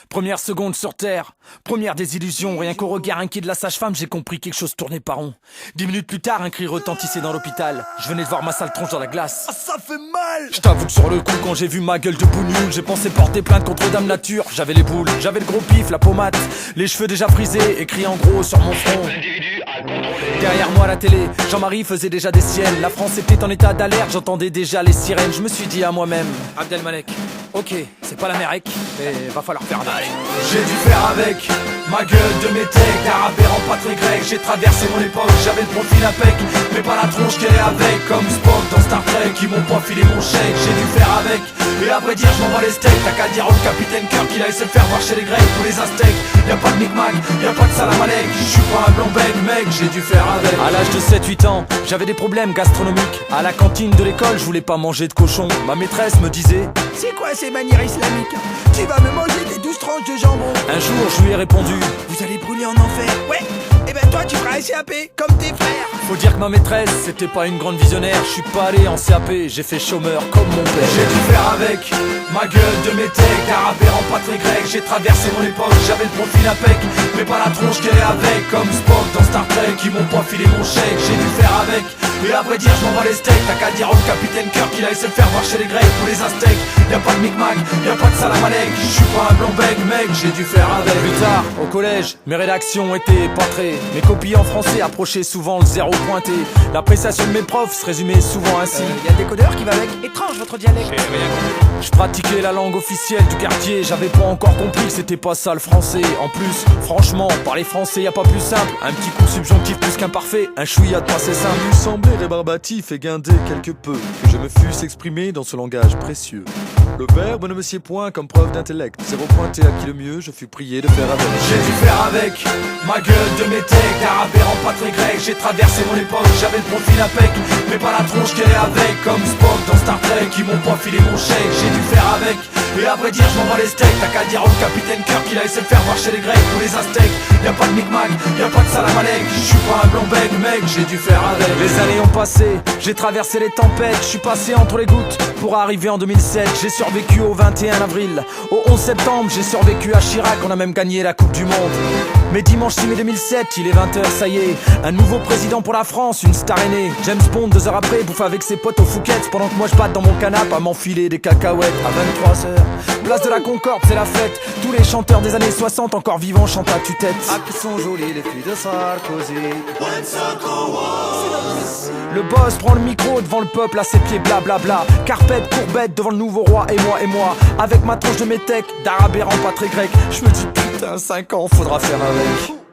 Première seconde sur terre, première désillusion. Rien qu'au regard inquiet de la sage-femme, j'ai compris quelque chose tournait pas rond. 10 minutes plus tard, un cri retentissait dans l'hôpital. Je venais de voir ma sale tronche dans la glace. Ah, ça fait mal! Je t'avoue que sur le coup, quand j'ai vu ma gueule de bougnoule, j'ai pensé porter plainte contre Dame Nature. J'avais les boules, j'avais le gros pif, la pommade, les cheveux déjà frisés, écrit en gros sur mon front. Derrière moi à la télé, Jean-Marie faisait déjà des siennes. La France était en état d'alerte, j'entendais déjà les sirènes. Je me suis dit à moi-même, Abdelmalek, ok, c'est pas l'Amérique, mais va falloir faire avec. J'ai dû faire avec ma gueule de métèque, d'arabe errant pas très grec. J'ai traversé mon époque, j'avais le profil impec, mais pas la tronche qu'elle est avec. Comme Spock dans Star Trek, ils m'ont pas filé mon chèque. J'ai dû faire avec, et à vrai dire je m'en bats les steaks. T'as qu'à dire au capitaine Kirk qu'il a essayé de faire voir chez les Grecs ou les Aztèques. Y'a pas de micmac, y'a pas de salam alek. Je suis pas un blanc-bec mec, j'ai dû faire avec. À l'âge de 7-8 ans, j'avais des problèmes gastronomiques. À la cantine de l'école, je voulais pas manger de cochon. Ma maîtresse me disait, c'est quoi ces manières islamiques? Tu vas me manger des 12 tranches de jambon. un jour je lui ai répondu, Vous allez brûler en enfer. Ouais. Et ben toi tu feras SAP comme tes frères. faut dire que ma maîtresse c'était pas une grande visionnaire. Je suis pas allé en CAP, j'ai fait chômeur comme mon père. J'ai dû faire avec ma gueule de métèque, d'arabe errant pas très grec. J'ai traversé mon époque, j'avais le profil impec, mais pas la tronche qu'elle est avec. Comme Spock dans Star Trek, ils m'ont pas filé mon chèque. J'ai dû faire avec, et à vrai dire je m'en bats les steaks. T'as qu'à dire au capitaine Kirk qu'il a essayé de faire voir chez les Grecs ou les Aztèques. Y'a pas de micmac, y'a pas de salam alek. Je suis pas un blanc-bec mec, j'ai dû faire avec. Plus tard, au collège, mes rédactions étaient pantrées. Mes copies en français approchaient souvent le zéro pointé. L'appréciation de mes profs se résumait souvent ainsi. Y a le décodeur qui va avec. Étrange votre dialecte. Je pratiquais la langue officielle du quartier. J'avais pas encore compris que c'était pas ça le français. En plus, franchement, parler français y a pas plus simple. Un petit coup subjonctif plus qu'imparfait, un chouïa de passé simple. Il semblait rébarbatif et guindé quelque peu que je me fusse exprimé dans ce langage précieux. Le verbe ne me sied point comme preuve d'intellect. Zéro pointé à qui le mieux, je fus prié de faire avec. J'ai dû faire avec ma gueule de métèque, d'arabe errant pas très grec. J'ai traversé mon époque, j'avais le profil impec, mais pas la tronche qu'elle est avec. Comme Spock dans Star Trek, ils m'ont pas filé mon chèque. J'ai dû faire avec, et à vrai dire je m'en bats les steaks. T'as qu'à dire au capitaine Kirk qu'il a essayé de faire voir chez les Grecs ou les Aztèques. Y'a pas de micmac, y'a pas de salam alek. Je suis pas un blanc-bec mec, j'ai dû faire avec. Les années ont passé, j'ai traversé les tempêtes. Je suis passé entre les gouttes pour arriver en 2007. J'ai survécu au 21 avril, au 11 septembre. J'ai survécu à Chirac, on a même gagné la Coupe du Monde. Mais dimanche 6 mai 2007, il est 20h, ça y est. Un nouveau président pour la France, une star aînée. James Bond 2 heures après, bouffe avec ses potes au Fouquet's. Pendant que moi je batte dans mon canapé à m'enfiler des cacahuètes. À 23h, place de la Concorde, c'est la fête. Tous les chanteurs des années 60 encore vivants chantent à tue-tête. Ah qui sont jolies les filles de Sarkozy. Le boss prend le micro devant le peuple à ses pieds blablabla. Carpette, courbette devant le nouveau roi et moi. Avec ma tronche de métèque, d'arabe errant pas très grec. Je me dis putain 5 ans faudra faire avec.